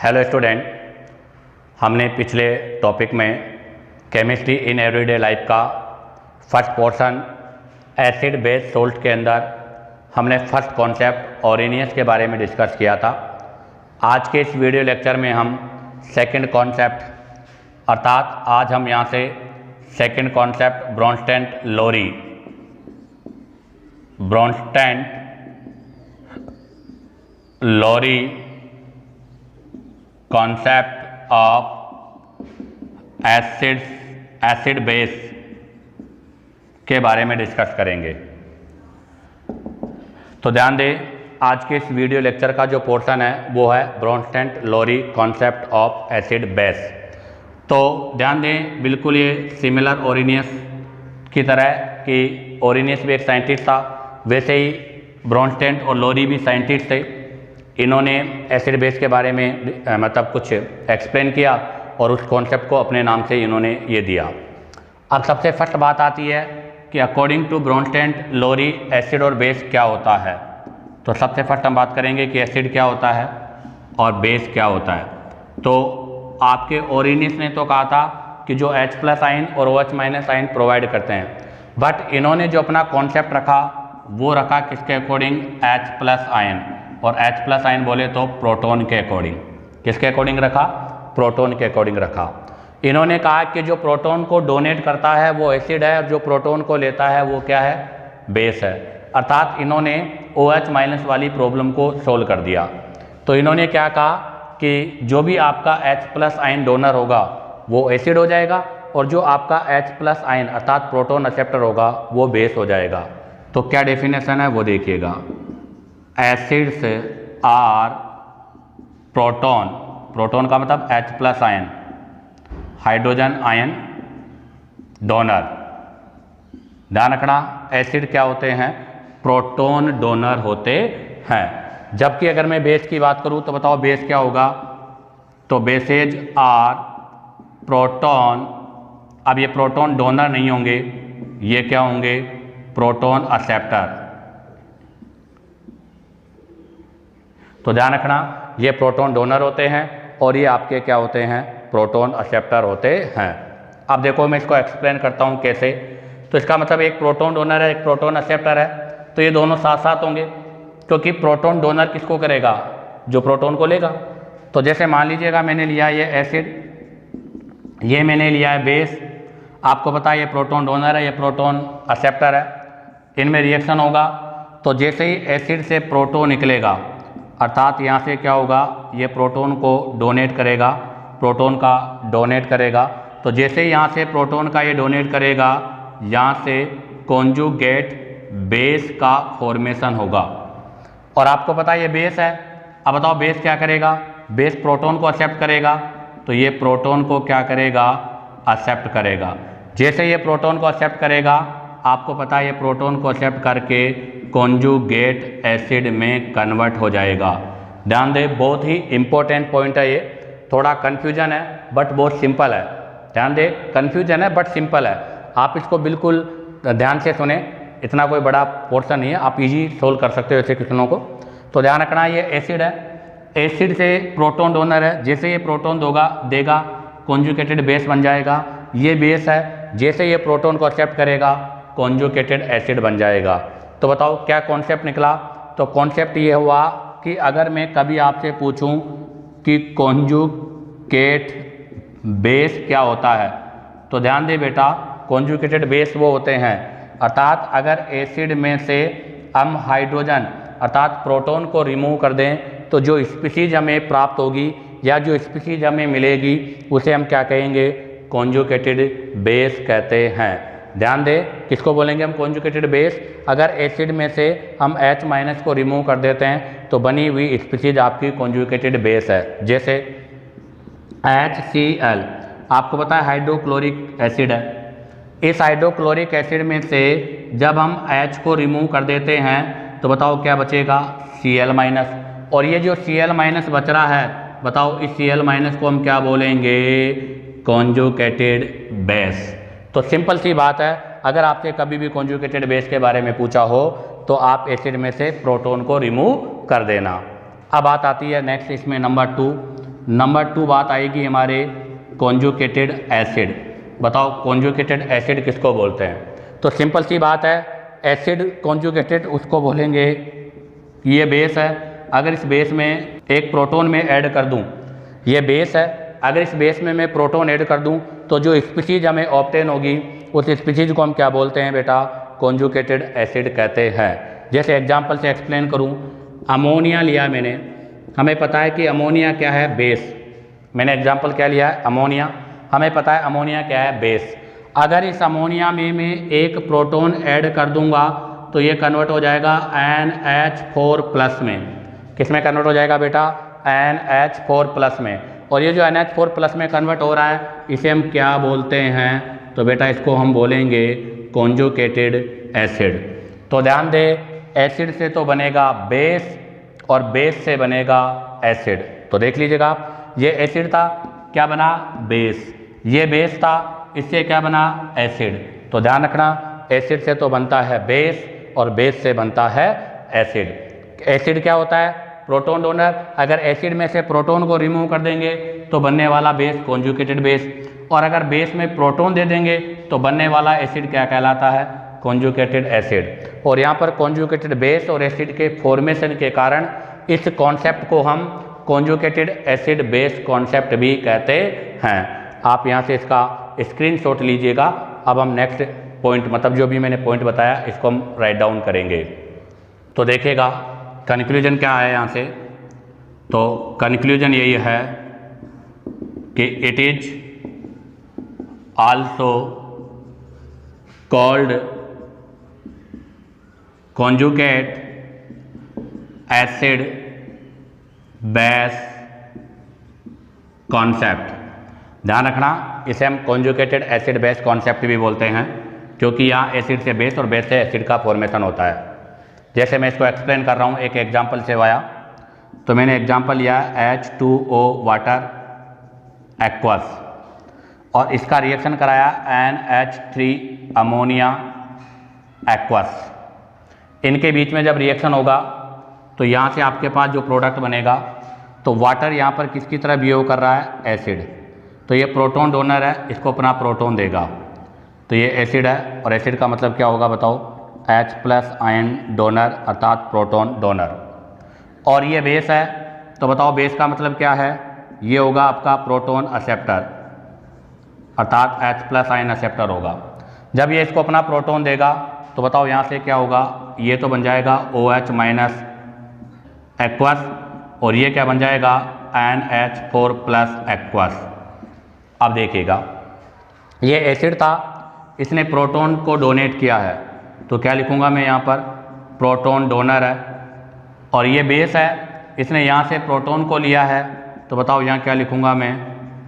Hello student, हमने पिछले topic में केमिस्ट्री इन एवरीडे लाइफ का first portion acid base salt के अंदर हमने फर्स्ट कॉन्सेप्ट ऑरिनियस के बारे में डिस्कस किया था। आज के इस वीडियो लेक्चर में हम सेकंड कॉन्सेप्ट अर्थात आज हम यहाँ से second concept Bronsted Lowry concept of acid base के बारे में डिस्कस करेंगे। तो ध्यान दें, आज के इस वीडियो लेक्चर का जो पोर्शन है वो है ब्रोंस्टेंट Lowry concept of acid base. तो ध्यान दें, बिल्कुल ये सिमिलर ओरिनियस की तरह कि ओरिनियस भी एक साइंटिस्ट था, वैसे ही ब्रोंस्टेंट और लोरी भी साइंटिस्ट थे। इन्होंने एसिड बेस के बारे में मतलब कुछ एक्सप्लेन किया और उस कॉन्सेप्ट को अपने नाम से इन्होंने ये दिया। अब सबसे फर्स्ट बात आती है कि अकॉर्डिंग टू ब्रोंस्टेंट लोरी एसिड और बेस क्या होता है। तो सबसे फर्स्ट हम बात करेंगे कि एसिड क्या होता है और बेस क्या होता है। तो आपके ओरिनियस ने तो कहा था कि जो H+ आयन और OH- आयन प्रोवाइड करते हैं, बट इन्होंने जो अपना कॉन्सेप्ट रखा वो रखा किसके अकॉर्डिंग? H+ ion. और H+ आयन बोले तो प्रोटॉन के अकॉर्डिंग। किसके अकॉर्डिंग रखा? प्रोटॉन के अकॉर्डिंग रखा। इन्होंने कहा कि जो प्रोटॉन को डोनेट करता है वो एसिड है और जो प्रोटॉन को लेता है वो क्या है? बेस है। अर्थात इन्होंने OH- वाली प्रॉब्लम को सोल्व कर दिया। तो इन्होंने क्या कहा कि जो भी आपका H+ आयन डोनर होगा वो एसिड हो जाएगा और जो आपका H+ आयन अर्थात प्रोटॉन एक्सेप्टर होगा वो बेस हो जाएगा। तो क्या डेफिनेशन है वो देखिएगा। एसिड्स आर प्रोटॉन का मतलब H+ ion, hydrogen ion donor. ध्यान रखना, एसिड क्या होते हैं? प्रोटॉन डोनर होते हैं। जबकि अगर मैं बेस की बात करूं तो बताओ बेस क्या होगा? तो बेसेज आर प्रोटॉन। अब ये प्रोटॉन डोनर नहीं होंगे, ये क्या होंगे? Proton acceptor. तो ध्यान रखना, ये प्रोटॉन डोनर होते हैं और ये आपके क्या होते हैं? प्रोटॉन एक्सेप्टर होते हैं। अब देखो मैं इसको एक्सप्लेन करता हूँ कैसे। तो इसका मतलब एक प्रोटॉन डोनर है, एक प्रोटॉन एक्सेप्टर है, तो ये दोनों साथ साथ होंगे क्योंकि प्रोटॉन डोनर किसको करेगा? जो प्रोटॉन को लेगा। तो जैसे मान लीजिएगा मैंने लिया ये एसिड, ये मैंने लिया है बेस। आपको पता है ये प्रोटॉन डोनर है, ये प्रोटॉन एक्सेप्टर है। इनमें रिएक्शन होगा तो जैसे ही एसिड से प्रोटॉन निकलेगा अर्थात यहाँ से क्या होगा? ये प्रोटॉन को डोनेट करेगा, प्रोटॉन का डोनेट करेगा। तो जैसे ही यहाँ से प्रोटॉन का ये डोनेट करेगा, यहाँ से कॉन्जुगेट बेस का फॉर्मेशन होगा। और आपको पता है ये बेस है। अब बताओ बेस क्या करेगा? बेस प्रोटॉन को एक्सेप्ट करेगा, तो ये प्रोटॉन को क्या करेगा? एक्सेप्ट करेगा। जैसे ये प्रोटॉन को एक्सेप्ट करेगा, आपको पता है ये प्रोटॉन को एक्सेप्ट करके कॉन्जुगेट एसिड में कन्वर्ट हो जाएगा। ध्यान दें, बहुत ही इंपॉर्टेंट पॉइंट है ये। थोड़ा कन्फ्यूजन है बट बहुत सिंपल है। ध्यान दें, कन्फ्यूजन है बट सिंपल है। आप इसको बिल्कुल ध्यान से सुने, इतना कोई बड़ा पोर्शन नहीं है, आप इजी सोल्व कर सकते हो ऐसे क्वेश्चनों को। तो ध्यान रखना, ये एसिड है, एसिड से प्रोटॉन डोनर है। जैसे ये प्रोटॉन देगा कॉन्जुगेटेड बेस बन जाएगा। ये बेस है, जैसे ये प्रोटॉन को एक्सेप्ट करेगा कॉन्जुगेटेड एसिड बन जाएगा। तो बताओ क्या कॉन्सेप्ट निकला? तो कॉन्सेप्ट ये हुआ कि अगर मैं कभी आपसे पूछूं कि कॉन्जुगेट बेस क्या होता है, तो ध्यान दे बेटा, कॉन्जुगेटेड बेस वो होते हैं अर्थात अगर एसिड में से हम हाइड्रोजन अर्थात प्रोटॉन को रिमूव कर दें तो जो स्पीशीज हमें प्राप्त होगी या जो स्पीशीज हमें मिलेगी उसे हम क्या कहेंगे? कॉन्जुगेटेड बेस कहते हैं। ध्यान दें, किसको बोलेंगे हम कॉन्जुगेटेड बेस? अगर एसिड में से हम H- को रिमूव कर देते हैं तो बनी हुई स्पीशीज आपकी कॉन्जुगेटेड बेस है। जैसे HCl, आपको पता है हाइड्रोक्लोरिक एसिड है। इस हाइड्रोक्लोरिक एसिड में से जब हम H को रिमूव कर देते हैं तो बताओ क्या बचेगा? Cl-। और ये जो Cl- बच रहा है, बताओ इस Cl- को हम क्या बोलेंगे? Conjugated base. तो सिंपल सी बात है, अगर आपसे कभी भी कॉन्जुगेटेड बेस के बारे में पूछा हो तो आप एसिड में से प्रोटॉन को रिमूव कर देना। अब बात आती है नेक्स्ट इसमें नंबर 2 नंबर 2 बात आएगी हमारे कॉन्जुगेटेड एसिड। बताओ कॉन्जुगेटेड एसिड किसको बोलते हैं? तो सिंपल सी बात है, एसिड कॉन्जुगेटेड उसको बोलेंगे, ये बेस है, अगर इस बेस में एक प्रोटोन में ऐड कर दूं, ये बेस है, अगर इस बेस में मैं प्रोटोन ऐड कर दूं तो जो स्पीशीज हमें ऑब्टेन होगी उस स्पीशीज को हम क्या बोलते हैं बेटा? कॉन्जुगेटेड एसिड कहते हैं। जैसे एग्जांपल से एक्सप्लेन करूं, अमोनिया लिया मैंने, हमें पता है कि अमोनिया क्या है? बेस। मैंने एग्जांपल क्या लिया है? अमोनिया। हमें पता है अमोनिया क्या है? बेस। अगर इस अमोनिया में मैं एक प्रोटोन ऐड कर दूंगा तो ये कन्वर्ट हो जाएगा NH4+ में। किस में कन्वर्ट हो जाएगा बेटा? NH4+ में। और ये जो NH4+ में कन्वर्ट हो रहा है इसे हम क्या बोलते हैं? तो बेटा इसको हम बोलेंगे कॉन्जुगेटेड एसिड। तो ध्यान दे, एसिड से तो बनेगा बेस और बेस से बनेगा एसिड। तो देख लीजिएगा आप, ये एसिड था, क्या बना? बेस। ये बेस था, इससे क्या बना? एसिड। तो ध्यान रखना, एसिड से तो बनता है बेस और बेस से बनता है एसिड। एसिड क्या होता है? Proton donor. अगर एसिड में से प्रोटोन को रिमूव कर देंगे तो बनने वाला बेस कॉन्जुगेटेड बेस, और अगर बेस में प्रोटोन दे देंगे तो बनने वाला एसिड क्या कहलाता है? Conjugated acid. और यहाँ पर कॉन्जुगेटेड बेस और एसिड के फॉर्मेशन के कारण इस कॉन्सेप्ट को हम कॉन्जुगेटेड एसिड बेस कॉन्सेप्ट भी कहते हैं। आप यहाँ से इसका स्क्रीनशॉट लीजिएगा। अब हम नेक्स्ट पॉइंट, मतलब जो भी मैंने पॉइंट बताया इसको हम राइट डाउन करेंगे। तो देखिएगा कंक्लूजन क्या है यहाँ से। तो कंक्लूजन यही है कि it is also called conjugate acid base concept. ध्यान रखना, इसे हम कॉन्जुगेटेड एसिड बेस कॉन्सेप्ट भी बोलते हैं, क्योंकि यहाँ एसिड से बेस और बेस से एसिड का फॉर्मेशन होता है। जैसे मैं इसको एक्सप्लेन कर रहा हूँ एक एग्जांपल से आया, तो मैंने एग्जांपल लिया H2O वाटर एक्वस और इसका रिएक्शन कराया NH3 अमोनिया एक्वस। इनके बीच में जब रिएक्शन होगा तो यहाँ से आपके पास जो प्रोडक्ट बनेगा, तो वाटर यहाँ पर किसकी तरह बिहेव कर रहा है? एसिड। तो ये प्रोटोन डोनर है, इसको अपना प्रोटोन देगा, तो ये एसिड है। और एसिड का मतलब क्या होगा बताओ? H+ आयन डोनर अर्थात प्रोटोन डोनर। और ये बेस है, तो बताओ बेस का मतलब क्या है? ये होगा आपका प्रोटोन एक्सेप्टर अर्थात H+ आयन एक्सेप्टर होगा। जब ये इसको अपना प्रोटोन देगा तो बताओ यहाँ से क्या होगा? ये तो बन जाएगा OH- एक्वस, और ये क्या बन जाएगा? NH4+ aqueous. अब देखिएगा, ये एसिड था, इसने प्रोटोन को डोनेट किया है, तो क्या लिखूँगा मैं यहाँ पर? प्रोटोन डोनर है। और ये बेस है, इसने यहाँ से प्रोटोन को लिया है, तो बताओ यहाँ क्या लिखूँगा मैं?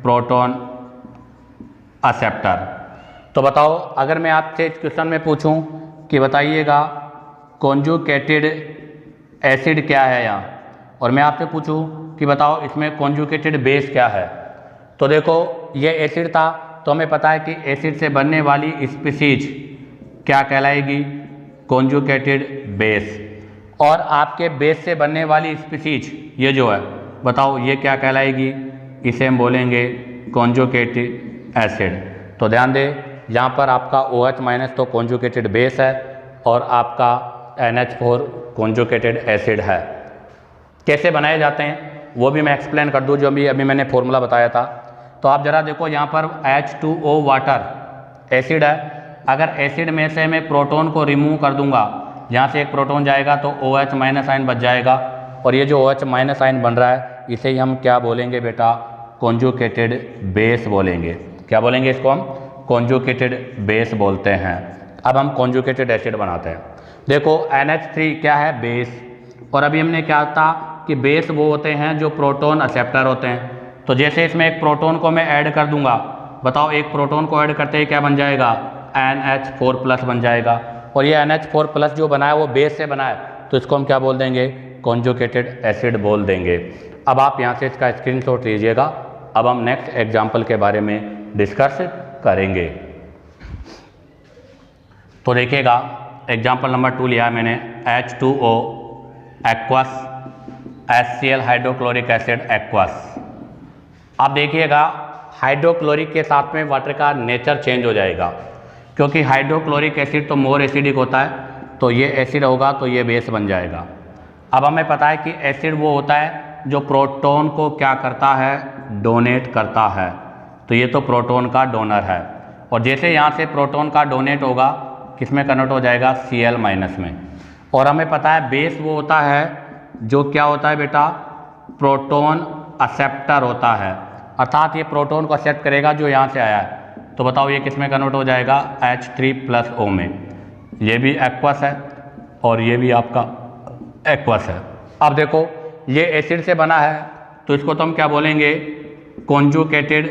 Proton acceptor. तो बताओ अगर मैं आपसे इस क्वेश्चन में पूछूं कि बताइएगा कॉन्जुगेटेड एसिड क्या है यहाँ, और मैं आपसे पूछूं कि बताओ इसमें कॉन्जुगेटेड बेस क्या है, तो देखो ये एसिड था, तो हमें पता है कि एसिड से बनने वाली स्पीशीज क्या कहलाएगी? Conjugated base. और आपके बेस से बनने वाली स्पीशीज ये जो है, बताओ ये क्या कहलाएगी? इसे हम बोलेंगे कॉन्जुगेटेड एसिड। तो ध्यान दे, यहाँ पर आपका OH- तो कॉन्जुगेटेड बेस है और आपका NH4 कॉन्जुगेटेड एसिड है। कैसे बनाए जाते हैं वो भी मैं एक्सप्लेन कर दूँ, जो अभी मैंने फॉर्मूला बताया था। तो आप ज़रा देखो, यहाँ पर H2O वाटर एसिड है, अगर एसिड में से मैं प्रोटोन को रिमूव कर दूंगा, यहाँ से एक प्रोटोन जाएगा तो OH- आयन बच जाएगा, और ये जो OH- आयन बन रहा है इसे ही हम क्या बोलेंगे बेटा? कॉन्जुगेटेड बेस बोलेंगे। क्या बोलेंगे इसको? हम कॉन्जुगेटेड बेस बोलते हैं। अब हम कॉन्जुगेटेड एसिड बनाते हैं। देखो NH3 क्या है? बेस। और अभी हमने क्या था कि बेस वो होते हैं जो प्रोटोन एक्सेप्टर होते हैं। तो जैसे इसमें एक प्रोटोन को मैं ऐड कर दूंगा, बताओ एक प्रोटोन को ऐड करते ही क्या बन जाएगा? NH4+ बन जाएगा। और ये NH4+ जो बना है वो बेस से बना है, तो इसको हम क्या बोल देंगे? कॉन्जुगेटेड एसिड बोल देंगे। अब आप यहाँ से इसका स्क्रीनशॉट लीजिएगा। अब हम नेक्स्ट एग्जाम्पल के बारे में डिस्कस करेंगे। तो देखिएगा एग्जाम्पल नंबर 2 लिया है मैंने, H2O aqueous HCl hydrochloric acid aqueous. आप देखिएगा हाइड्रोक्लोरिक के साथ में वाटर का नेचर चेंज हो जाएगा, क्योंकि हाइड्रोक्लोरिक एसिड तो मोर एसिडिक होता है, तो ये एसिड होगा तो ये बेस बन जाएगा। अब हमें पता है कि एसिड वो होता है जो प्रोटॉन को क्या करता है, डोनेट करता है, तो ये तो प्रोटॉन का डोनर है। और जैसे यहाँ से प्रोटॉन का डोनेट होगा किस में कन्वर्ट हो जाएगा, Cl- में। और हमें पता है बेस वो होता है जो क्या होता है बेटा, प्रोटॉन एक्सेप्टर होता है, अर्थात ये प्रोटॉन को एक्सेप्ट करेगा जो यहाँ से आया है। तो बताओ ये किस में कन्वर्ट हो जाएगा, H3+O में। ये भी एक्वस है और ये भी आपका एक्वस है। अब देखो ये एसिड से बना है तो इसको तो हम क्या बोलेंगे, कॉन्जुगेटेड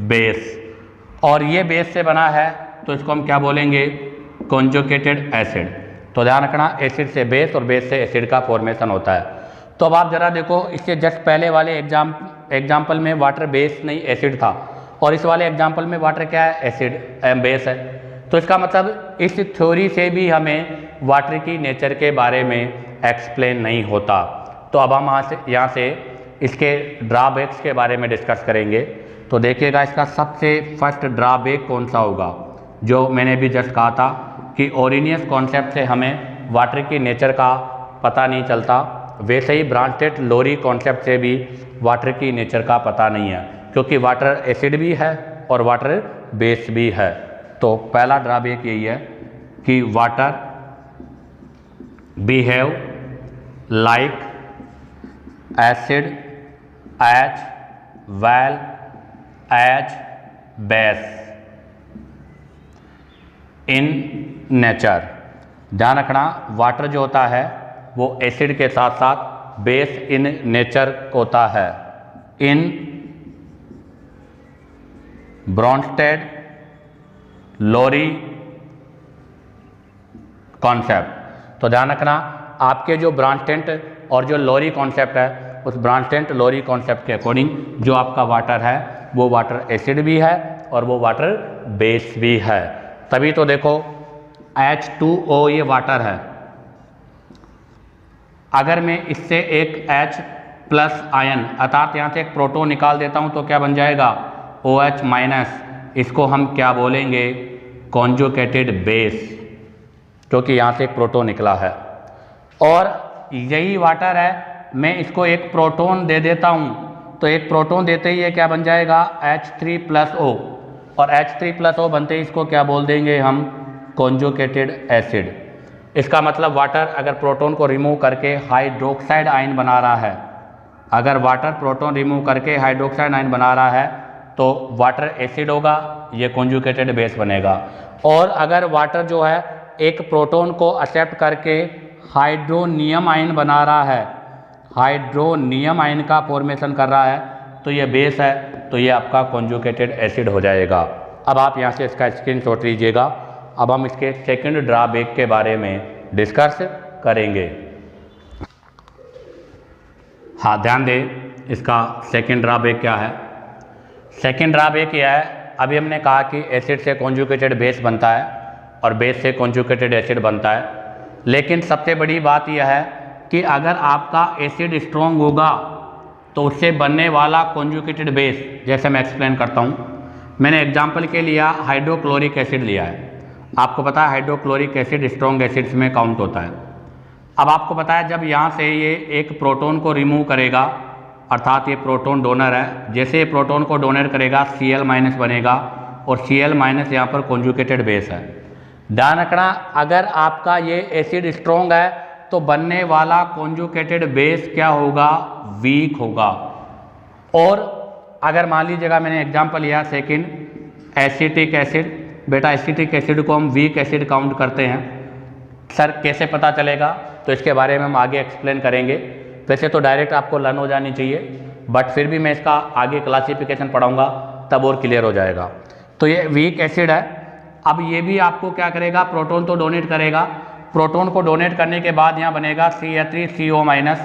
बेस, और ये बेस से बना है तो इसको हम क्या बोलेंगे, कॉन्जुगेटेड एसिड। तो ध्यान रखना एसिड से बेस और बेस से एसिड का फॉर्मेशन होता है। तो अब आप जरा देखो इससे जस्ट पहले वाले एग्जाम्पल में वाटर बेस नहीं एसिड था, और इस वाले एग्जाम्पल में वाटर क्या है, एसिड बेस है। तो इसका मतलब इस थ्योरी से भी हमें वाटर की नेचर के बारे में एक्सप्लेन नहीं होता। तो अब हम यहाँ से इसके ड्रॉबैक्स के बारे में डिस्कस करेंगे। तो देखिएगा इसका सबसे फर्स्ट ड्रॉबैक कौन सा होगा, जो मैंने भी जस्ट कहा था कि ओरिनियस कॉन्सेप्ट से हमें वाटर की नेचर का पता नहीं चलता, वैसे ही ब्रांचटेड लोरी कॉन्सेप्ट से भी वाटर की नेचर का पता नहीं है, क्योंकि वाटर एसिड भी है और वाटर बेस भी है। तो पहला ड्रॉबैक यही है कि water behave like acid as well as base in nature. ध्यान रखना वाटर जो होता है वो एसिड के साथ साथ बेस इन नेचर होता है, इन ब्रॉन्स्टेड लोरी कॉन्सेप्ट। तो ध्यान रखना आपके जो ब्रॉन्स्टेड और जो लोरी कॉन्सेप्ट है, उस ब्रॉन्स्टेड लोरी कॉन्सेप्ट के अकॉर्डिंग जो आपका वाटर है वो वाटर एसिड भी है और वो वाटर बेस भी है। तभी तो देखो H2O ये वाटर है, अगर मैं इससे एक H+ आयन अर्थात यहाँ से एक प्रोटॉन निकाल देता हूँ तो क्या बन जाएगा, OH-। इसको हम क्या बोलेंगे, कॉन्जुगेटेड बेस, क्योंकि यहाँ से एक प्रोटॉन निकला है। और यही वाटर है, मैं इसको एक प्रोटॉन दे देता हूँ तो एक प्रोटॉन देते ही ये क्या बन जाएगा, H3+O, और H3+O बनते ही इसको क्या बोल देंगे हम, कॉन्जुगेटेड एसिड। इसका मतलब वाटर अगर प्रोटॉन को रिमूव करके हाइड्रोक्साइड आयन बना रहा है, अगर वाटर प्रोटॉन रिमूव करके हाइड्रोक्साइड आयन बना रहा है तो वाटर एसिड होगा, ये कॉन्जुगेटेड बेस बनेगा। और अगर वाटर जो है एक प्रोटॉन को एक्सेप्ट करके हाइड्रोनियम आयन बना रहा है, हाइड्रोनियम आयन का फॉर्मेशन कर रहा है, तो ये बेस है, तो ये आपका कॉन्जुगेटेड एसिड हो जाएगा। अब आप यहाँ से इसका स्क्रीनशॉट लीजिएगा। अब हम इसके सेकंड ड्रॉबैक के बारे में डिस्कस करेंगे। हाँ ध्यान दें, इसका सेकंड ड्रॉबैक क्या है। सेकंड ड्रॉबैक यह है, अभी हमने कहा कि एसिड से कॉन्जुगेटेड बेस बनता है और बेस से कॉन्जुगेटेड एसिड बनता है, लेकिन सबसे बड़ी बात यह है कि अगर आपका एसिड स्ट्रॉन्ग होगा तो उससे बनने वाला कॉन्जुगेटेड बेस, जैसे मैं एक्सप्लेन करता हूँ। मैंने एग्जाम्पल के लिया हाइड्रोक्लोरिक एसिड लिया है। आपको पता है हाइड्रोक्लोरिक एसिड स्ट्रॉन्ग एसिड्स में काउंट होता है। अब आपको पता है जब यहाँ से ये एक प्रोटॉन को रिमूव करेगा, अर्थात ये प्रोटॉन डोनर है, जैसे ये प्रोटॉन को डोनेट करेगा Cl- बनेगा और Cl- यहाँ पर कॉन्जुगेटेड बेस है। ध्यान रखना अगर आपका ये एसिड स्ट्रॉन्ग है तो बनने वाला कॉन्जुगेटेड बेस क्या होगा, वीक होगा। और अगर मान लीजिएगा मैंने एग्जाम्पल लिया सेकेंड एसिटिक एसिड, बेटा एसिटिक एसिड को हम वीक एसिड काउंट करते हैं। सर कैसे पता चलेगा, तो इसके बारे में हम आगे एक्सप्लेन करेंगे। वैसे तो डायरेक्ट आपको लर्न हो जानी चाहिए, बट फिर भी मैं इसका आगे क्लासिफिकेशन पढ़ाऊंगा तब और क्लियर हो जाएगा। तो ये वीक एसिड है। अब ये भी आपको क्या करेगा, प्रोटॉन तो डोनेट करेगा, प्रोटॉन को डोनेट करने के बाद यहाँ बनेगा CH3CO-।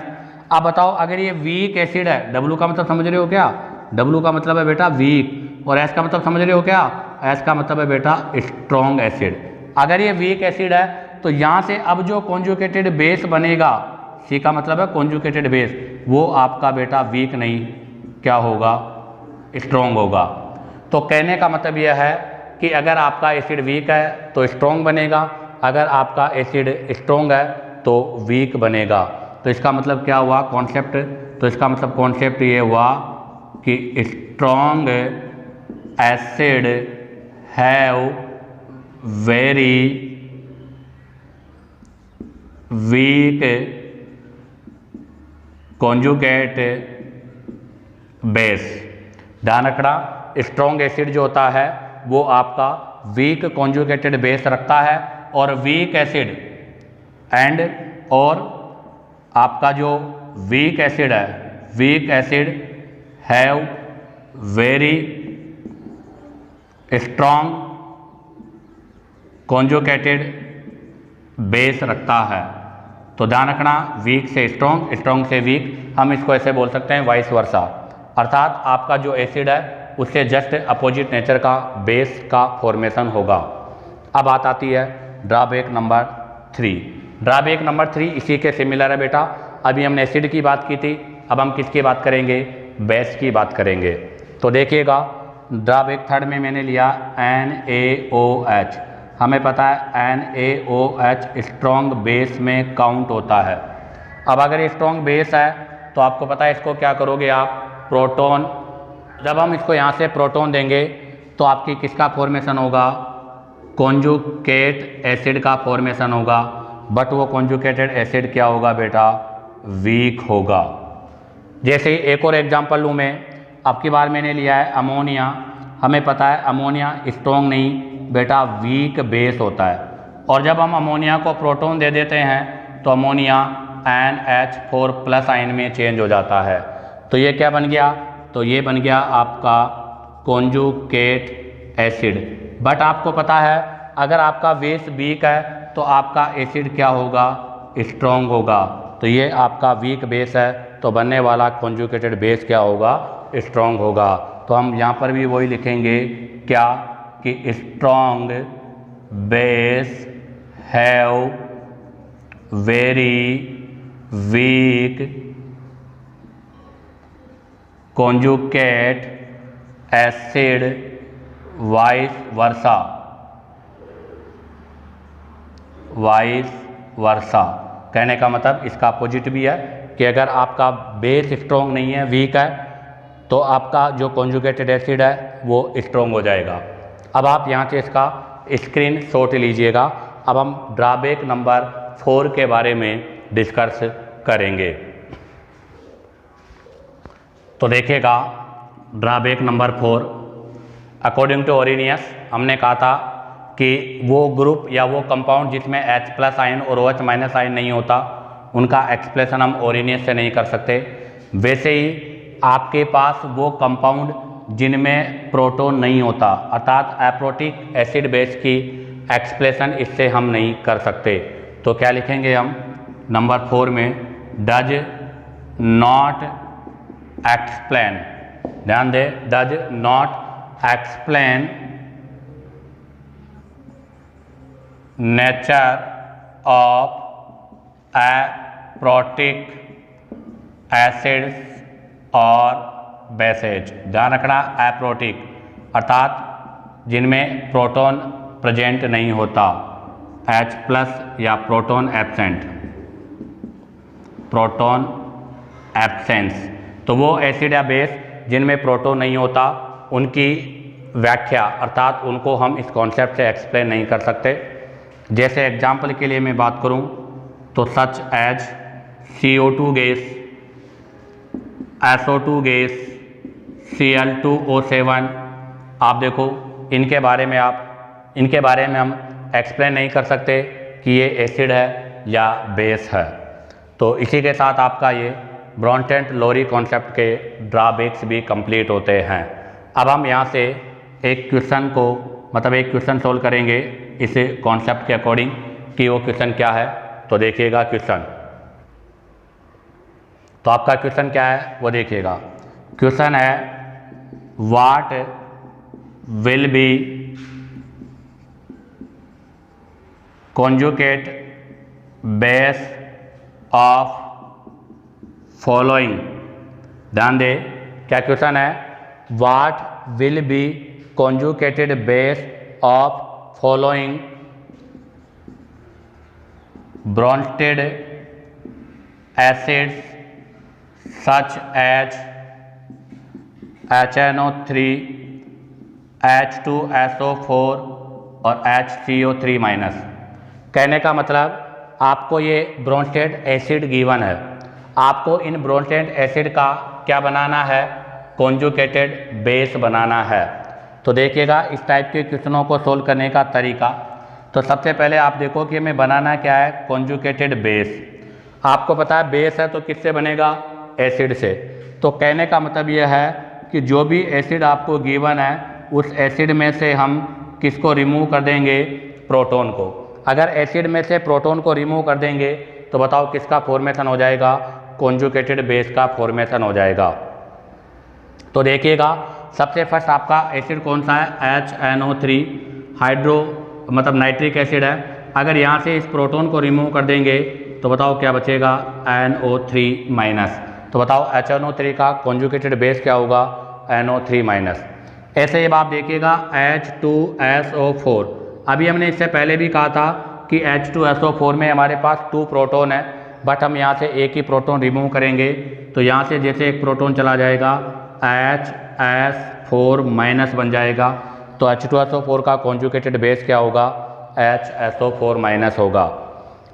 अब बताओ अगर ये वीक एसिड है, W का मतलब समझ रहे हो क्या, W का मतलब है बेटा वीक, और S का मतलब समझ रहे हो क्या, S का मतलब है बेटा स्ट्रॉन्ग एसिड। अगर ये वीक एसिड है तो यहाँ से अब जो कॉन्जुगेटेड बेस बनेगा, C का मतलब है कॉन्जुगेटेड बेस, वो आपका बेटा वीक नहीं क्या होगा, स्ट्रॉन्ग होगा। तो कहने का मतलब यह है कि अगर आपका एसिड वीक है तो स्ट्रॉन्ग बनेगा, अगर आपका एसिड स्ट्रॉन्ग है तो वीक बनेगा। तो इसका मतलब क्या हुआ कॉन्सेप्ट, तो इसका मतलब कॉन्सेप्ट ये हुआ कि strong acid have very weak conjugate base. ध्यान रखना, स्ट्रॉन्ग एसिड जो होता है वो आपका वीक कॉन्जुगेटेड बेस रखता है, और वीक एसिड और आपका जो वीक एसिड है, weak acid have very strong conjugated base रखता है। तो ध्यान रखना, वीक से स्ट्रॉन्ग, स्ट्रॉन्ग से वीक, हम इसको ऐसे बोल सकते हैं वाइस वर्सा, अर्थात आपका जो एसिड है उससे जस्ट अपोजिट नेचर का बेस का फॉर्मेशन होगा। अब बात आती है ड्रॉबैक नंबर 3। ड्रॉबैक नंबर 3 इसी के सिमिलर है बेटा। अभी हमने एसिड की बात की थी, अब हम किसकी बात करेंगे, बेस की बात करेंगे। तो देखिएगा ड्रॉबैक थर्ड में मैंने लिया NaOH। हमें पता है NaOH स्ट्रॉन्ग बेस में काउंट होता है। अब अगर ये स्ट्रॉन्ग बेस है तो आपको पता है इसको क्या करोगे आप, प्रोटॉन, जब हम इसको यहाँ से प्रोटॉन देंगे तो आपकी किसका फॉर्मेशन होगा, कॉन्जुगेट एसिड का फॉर्मेशन होगा। बट वो कॉन्जुगेटेड एसिड क्या होगा बेटा, वीक होगा। जैसे ही एक और एग्जांपल लूँ मैं, आपकी बार मैंने लिया है अमोनिया। हमें पता है अमोनिया स्ट्रॉन्ग नहीं बेटा, वीक बेस होता है। और जब हम अमोनिया को प्रोटॉन दे देते हैं तो अमोनिया NH4+ आयन में चेंज हो जाता है। तो ये क्या बन गया, तो ये बन गया आपका कॉन्जुगेट एसिड। बट आपको पता है अगर आपका बेस वीक है तो आपका एसिड क्या होगा, स्ट्रॉन्ग होगा। तो ये आपका वीक बेस है तो बनने वाला कॉन्जुगेटेड बेस क्या होगा, स्ट्रॉन्ग होगा। तो हम यहाँ पर भी वही लिखेंगे क्या, कि strong base have very weak conjugate acid vice versa, vice versa. कहने का मतलब इसका अपोजिट भी है कि अगर आपका बेस स्ट्रॉन्ग नहीं है, वीक है, तो आपका जो कॉन्जुगेटेड एसिड है वो स्ट्रॉन्ग हो जाएगा। अब आप यहाँ से इसका स्क्रीन शॉट लीजिएगा। अब हम ड्रॉबैक नंबर 4 के बारे में डिस्कस करेंगे। तो देखिएगा ड्रॉबैक नंबर 4, अकॉर्डिंग टू ओरिनियस हमने कहा था कि वो ग्रुप या वो कंपाउंड जिसमें H+ आयन और OH- आयन नहीं होता, उनका एक्सप्रेशन हम ओरिनियस से नहीं कर सकते। वैसे ही आपके पास वो कंपाउंड जिनमें प्रोटॉन नहीं होता, अर्थात एप्रोटिक एसिड बेस की एक्सप्रेशन इससे हम नहीं कर सकते। तो क्या लिखेंगे हम नंबर 4 में, डज नॉट एक्सप्लेन, ध्यान दे, does not explain nature of aprotic acids और बेसेज। ध्यान रखना, एप्रोटिक अर्थात जिनमें प्रोटॉन प्रेजेंट नहीं होता, H+ या प्रोटॉन एब्सेंट, प्रोटॉन एब्सेंस। तो वो एसिड या बेस जिनमें प्रोटॉन नहीं होता, उनकी व्याख्या अर्थात उनको हम इस कॉन्सेप्ट से एक्सप्लेन नहीं कर सकते। जैसे एग्जाम्पल के लिए मैं बात करूं तो such as CO2 gas, SO2 gas, Cl2O7, आप देखो इनके बारे में हम एक्सप्लेन नहीं कर सकते कि ये एसिड है या बेस है। तो इसी के साथ आपका ये ब्रॉन्टेंट लोरी कॉन्सेप्ट के ड्रॉबैक्स भी कंप्लीट होते हैं। अब हम यहाँ से एक क्वेश्चन सोल्व करेंगे इस कॉन्सेप्ट के अकॉर्डिंग कि वो क्वेश्चन क्या है। तो देखिएगा क्वेश्चन, तो आपका क्वेश्चन क्या है वो देखिएगा। क्वेश्चन है what will B conjugate base of following. ध्यान दे क्या क्वेश्चन है, what will B conjugated base of following Bronsted acids such as HNO3, H2SO4 और HCO3 माइनस। कहने का मतलब आपको ये ब्रोंस्टेड एसिड गिवन है, आपको इन ब्रोंस्टेड एसिड का क्या बनाना है, कॉन्जुगेटेड बेस बनाना है। तो देखिएगा इस टाइप के क्वेश्चनों को सोल्व करने का तरीका। तो सबसे पहले आप देखो कि हमें बनाना क्या है, कॉन्जुगेटेड बेस। आपको पता है बेस है तो किससे बनेगा, एसिड से। तो कहने का मतलब यह है कि जो भी एसिड आपको गिवन है उस एसिड में से हम किसको रिमूव कर देंगे, प्रोटोन को। अगर एसिड में से प्रोटोन को रिमूव कर देंगे तो बताओ किसका फॉर्मेशन हो जाएगा, कॉन्जुगेटेड बेस का फॉर्मेशन हो जाएगा। तो देखिएगा सबसे फर्स्ट आपका एसिड कौन सा है, HNO3 हाइड्रो मतलब नाइट्रिक एसिड है। अगर यहाँ से इस प्रोटोन को रिमूव कर देंगे तो बताओ क्या बचेगा, NO3 माइनस। तो बताओ HNO3 का कॉन्जुगेटेड बेस क्या होगा, NO3 माइनस। ऐसे ही आप देखिएगा H2SO4, अभी हमने इससे पहले भी कहा था कि H2SO4 में हमारे पास 2 प्रोटोन है, बट हम यहाँ से एक ही प्रोटोन रिमूव करेंगे। तो यहाँ से जैसे एक प्रोटोन चला जाएगा HS4 माइनस बन जाएगा। तो H2SO4 का कॉन्जुगेटेड बेस क्या होगा, HSO4 माइनस होगा।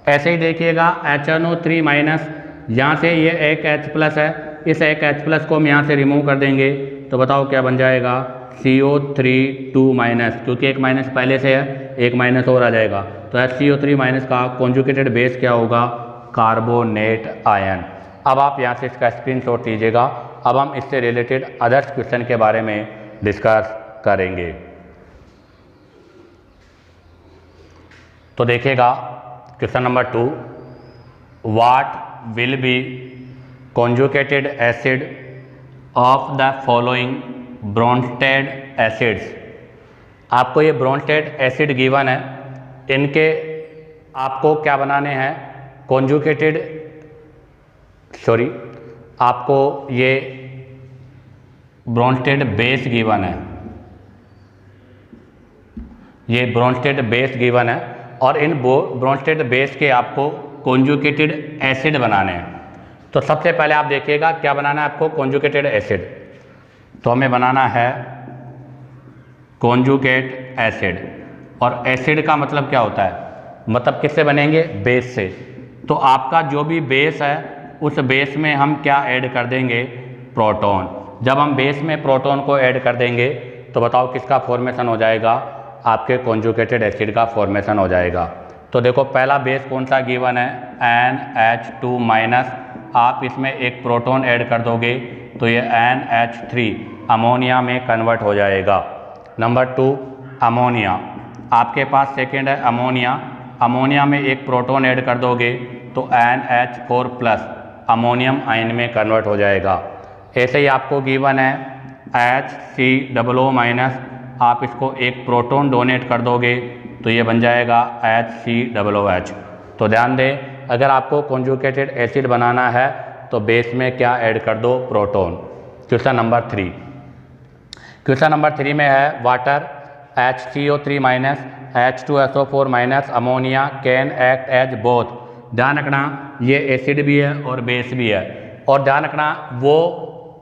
ऐसे ही देखिएगा HNO3 माइनस, यहाँ से ये एक H प्लस है, इस एक H प्लस को हम यहाँ से रिमूव कर देंगे तो बताओ क्या बन जाएगा, CO3 माइनस, क्योंकि एक माइनस पहले से है, एक माइनस और आ जाएगा। तो HCO3 माइनस का कॉन्जुगेटेड बेस क्या होगा, कार्बोनेट आयन। अब आप यहाँ से इसका स्क्रीनशॉट लीजिएगा। अब हम इससे रिलेटेड अदर्स क्वेश्चन के बारे में डिस्कस करेंगे। तो देखिएगा question number 2, what will be conjugated acid of the following Bronsted acids. आपको ये ब्रोंस्टेड एसिड गिवन है, इनके आपको क्या बनाने हैं, कॉन्जुगेटेड आपको ये ब्रोंस्टेड बेस गिवन है, ये ब्रोंस्टेड बेस गिवन है और इन ब्रोंस्टेड बेस के आपको कॉन्जुगेटेड एसिड बनाने हैं। तो सबसे पहले आप देखिएगा क्या बनाना है आपको, कॉन्जुगेटेड एसिड। तो हमें बनाना है कॉन्जुगेट एसिड, और एसिड का मतलब क्या होता है, मतलब किससे बनेंगे, बेस से। तो आपका जो भी बेस है उस बेस में हम क्या ऐड कर देंगे, प्रोटॉन। जब हम बेस में प्रोटॉन को ऐड कर देंगे तो बताओ किसका फॉर्मेशन हो जाएगा, आपके कॉन्जुगेटेड एसिड का फॉर्मेशन हो जाएगा। तो देखो पहला बेस कौन सा गिवन है, NH2 माइनस, आप इसमें एक प्रोटॉन ऐड कर दोगे तो ये NH3 अमोनिया में कन्वर्ट हो जाएगा। नंबर 2 अमोनिया, आपके पास सेकेंड है अमोनिया, अमोनिया में एक प्रोटॉन ऐड कर दोगे तो NH4 प्लस अमोनियम आयन में कन्वर्ट हो जाएगा। ऐसे ही आपको गिवन है HCOO माइनस, आप इसको एक प्रोटॉन डोनेट कर दोगे तो ये बन जाएगा HCOOH। तो ध्यान दें, अगर आपको कॉन्जुगेटेड एसिड बनाना है तो बेस में क्या ऐड कर दो, proton. Question number 3, question number 3 में है water HCO3 minus H2SO4 minus ammonia can act as both. ध्यान रखना ये एसिड भी है और बेस भी है, और ध्यान रखना वो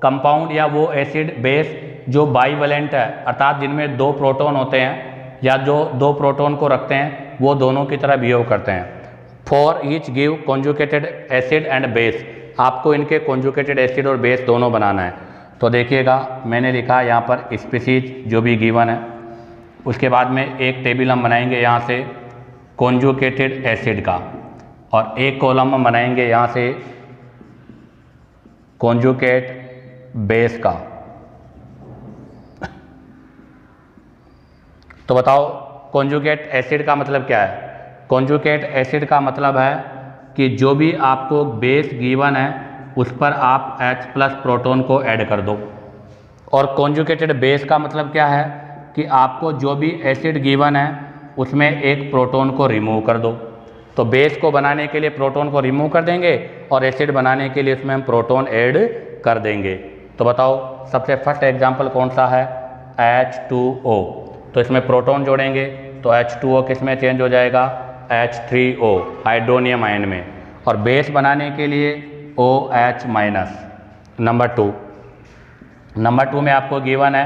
कंपाउंड या वो एसिड बेस जो बाईवेलेंट है, अर्थात जिनमें 2 प्रोटॉन होते हैं या जो 2 प्रोटॉन को रखते हैं वो दोनों की तरह बिहेव करते हैं। For each give conjugated acid and base, आपको इनके कॉन्जुगेटेड एसिड और बेस दोनों बनाना है। तो देखिएगा मैंने लिखा यहाँ पर स्पीसीज जो भी गिवन है, उसके बाद में एक टेबल हम बनाएंगे यहाँ से कॉन्जुगेटेड एसिड का, और एक कॉलम हम बनाएंगे यहाँ से कॉन्जुगेट बेस का। तो बताओ कॉन्जुगेट एसिड का मतलब क्या है, कॉन्जुगेट एसिड का मतलब है कि जो भी आपको बेस गिवन है उस पर आप H प्लस प्रोटॉन को ऐड कर दो। और कॉन्जुगेटेड बेस का मतलब क्या है कि आपको जो भी एसिड गिवन है उसमें एक प्रोटॉन को रिमूव कर दो। तो बेस को बनाने के लिए प्रोटॉन को रिमूव कर देंगे और एसिड बनाने के लिए उसमें हम प्रोटॉन ऐड कर देंगे। तो बताओ सबसे फर्स्ट एग्जाम्पल कौन सा है, H2O। तो इसमें प्रोटॉन जोड़ेंगे तो H2O किस में चेंज हो जाएगा, H3O हाइड्रोनियम आयन में, और बेस बनाने के लिए OH माइनस। नंबर टू में आपको गिवन है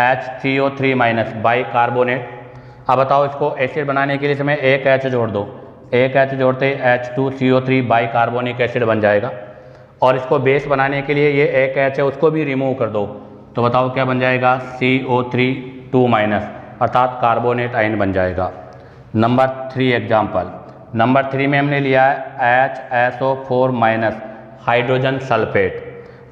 H3O3 माइनस बाई कार्बोनेट। अब बताओ इसको एसिड बनाने के लिए इसमें एक H जोड़ दो, एक H जोड़ते H2CO3 बाई कार्बोनिक एसिड बन जाएगा, और इसको बेस बनाने के लिए ये एक H है उसको भी रिमूव कर दो, तो बताओ क्या बन जाएगा, CO3 2 माइनस, अर्थात कार्बोनेट आयन बन जाएगा। नंबर 3 एग्जाम्पल, नंबर 3 में हमने लिया है HSO4 माइनस हाइड्रोजन सल्फेट।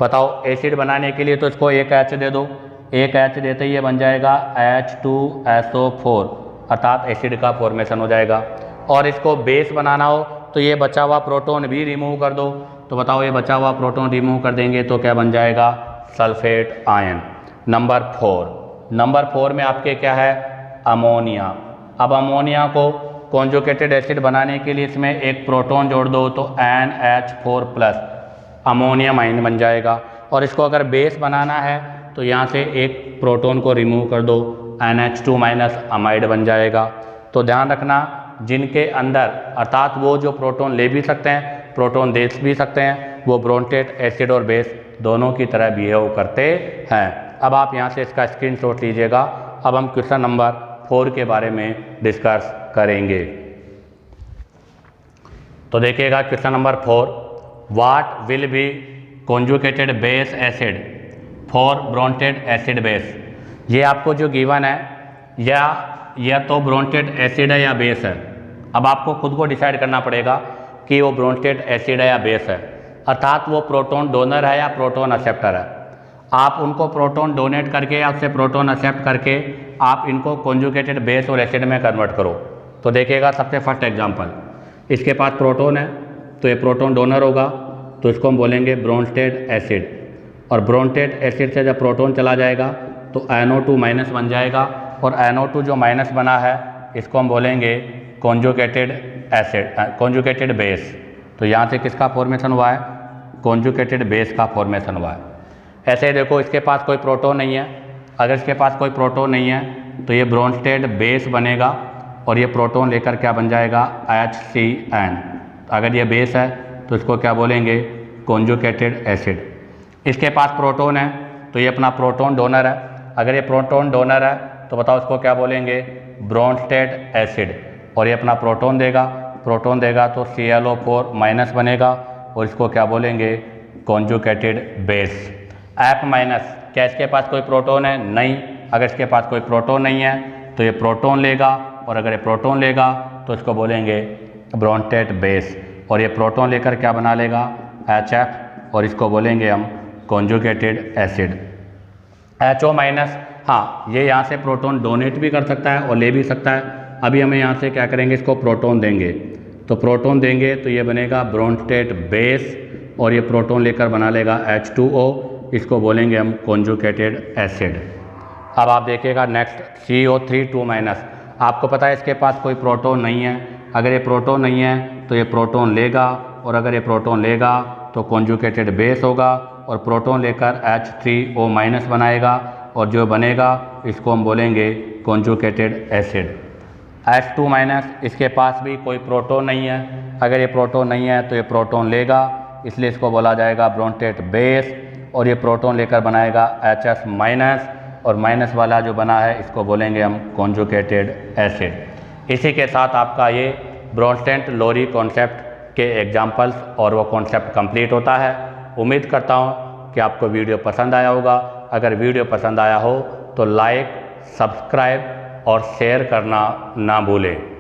बताओ एसिड बनाने के लिए तो इसको एक H दे दो, एक H देते ही ये बन जाएगा H2SO4, अर्थात एसिड का फॉर्मेशन हो जाएगा। और इसको बेस बनाना हो तो ये बचा हुआ प्रोटॉन भी रिमूव कर दो, तो बताओ ये बचा हुआ प्रोटॉन रिमूव कर देंगे तो क्या बन जाएगा, सल्फेट आयन। नंबर 4 में आपके क्या है, अमोनिया। अब अमोनिया को कॉन्जुगेटेड एसिड बनाने के लिए इसमें एक प्रोटॉन जोड़ दो तो NH4+ अमोनियम आयन बन जाएगा, और इसको अगर बेस बनाना है तो यहाँ से एक प्रोटॉन को रिमूव कर दो, NH2 माइनस अमाइड बन जाएगा। तो ध्यान रखना जिनके अंदर, अर्थात वो जो प्रोटॉन ले भी सकते हैं प्रोटॉन दे भी सकते हैं, वो ब्रोंटेड एसिड और बेस दोनों की तरह बिहेव करते हैं। अब आप यहाँ से इसका स्क्रीनशॉट लीजिएगा। अब हम क्वेश्चन नंबर 4 के बारे में डिस्कस करेंगे। तो देखिएगा question number 4, what will be conjugated base acid for Bronsted acid base. ये आपको जो गिवन है या तो ब्रोंटेड एसिड है या बेस है। अब आपको खुद को डिसाइड करना पड़ेगा कि वो ब्रोंटेड एसिड है या बेस है, अर्थात वो प्रोटॉन डोनर है या प्रोटॉन एक्सेप्टर है। आप उनको प्रोटॉन डोनेट करके या उससे प्रोटॉन एक्सेप्ट करके आप इनको कॉन्जुगेटेड बेस और एसिड में कन्वर्ट करो। तो देखिएगा सबसे फर्स्ट एग्जांपल, इसके पास प्रोटॉन है तो ये प्रोटॉन डोनर होगा, तो इसको हम बोलेंगे ब्रोंटेड एसिड, और ब्रोंटेड एसिड से जब प्रोटॉन चला जाएगा तो NO2 माइनस बन जाएगा, और NO2 जो माइनस बना है इसको हम बोलेंगे कॉन्जुगेटेड एसिड, कॉन्जुगेटेड बेस। तो यहाँ से किसका फॉर्मेशन हुआ है, कॉन्जुगेटेड बेस का फॉर्मेशन हुआ है। ऐसे ही देखो इसके पास कोई प्रोटॉन नहीं है, अगर इसके पास कोई प्रोटॉन नहीं है तो ये ब्रोंटेड बेस बनेगा, और ये प्रोटॉन लेकर क्या बन जाएगा, HCN। अगर ये बेस है तो इसको क्या बोलेंगे, कॉन्जुगेटेड एसिड। इसके पास प्रोटॉन है तो ये अपना प्रोटॉन डोनर है, अगर ये प्रोटॉन डोनर है तो बताओ इसको क्या बोलेंगे, ब्रोंटेड एसिड, और ये अपना प्रोटॉन देगा तो ClO4 माइनस बनेगा, और इसको क्या बोलेंगे, कॉन्जुगेटेड बेस। F माइनस, क्या इसके पास कोई प्रोटॉन है, नहीं। अगर इसके पास कोई प्रोटॉन नहीं है तो ये प्रोटॉन लेगा, और अगर ये प्रोटॉन लेगा तो इसको बोलेंगे ब्रोंटेड बेस, और ये प्रोटॉन लेकर क्या बना लेगा, HF, और इसको बोलेंगे हम कॉन्जुगेटेड एसिड। HO माइनस, हाँ ये यहाँ से प्रोटॉन डोनेट भी कर सकता है और ले भी सकता है। अभी हमें यहाँ से क्या करेंगे, इसको प्रोटॉन देंगे, तो प्रोटॉन देंगे तो ये बनेगा ब्रोंटेड बेस, और ये प्रोटॉन लेकर बना लेगा H2O, इसको बोलेंगे हम कॉन्जुगेटेड एसिड। अब आप देखिएगा नेक्स्ट CO3 2 माइनस। आपको पता है इसके पास कोई प्रोटॉन नहीं है, अगर ये प्रोटॉन नहीं है तो ये प्रोटॉन लेगा, और अगर ये प्रोटॉन लेगा तो कॉन्जुगेटेड बेस होगा, और प्रोटॉन लेकर H3O माइनस बनाएगा, और जो बनेगा इसको हम बोलेंगे कॉन्जुगेटेड एसिड। H2 माइनस, इसके पास भी कोई प्रोटॉन नहीं है, अगर ये प्रोटॉन नहीं है तो ये प्रोटॉन लेगा, इसलिए इसको बोला जाएगा ब्रोंटेड बेस, और ये प्रोटॉन लेकर बनाएगा HS माइनस, और माइनस वाला जो बना है इसको बोलेंगे हम कॉन्जुगेटेड एसिड। इसी के साथ आपका ये ब्रोंस्टेंट लोरी कॉन्सेप्ट के एग्जाम्पल्स और वो कॉन्सेप्ट कंप्लीट होता है। उम्मीद करता हूँ कि आपको वीडियो पसंद आया होगा। अगर वीडियो पसंद आया हो तो लाइक, सब्सक्राइब और शेयर करना ना भूलें।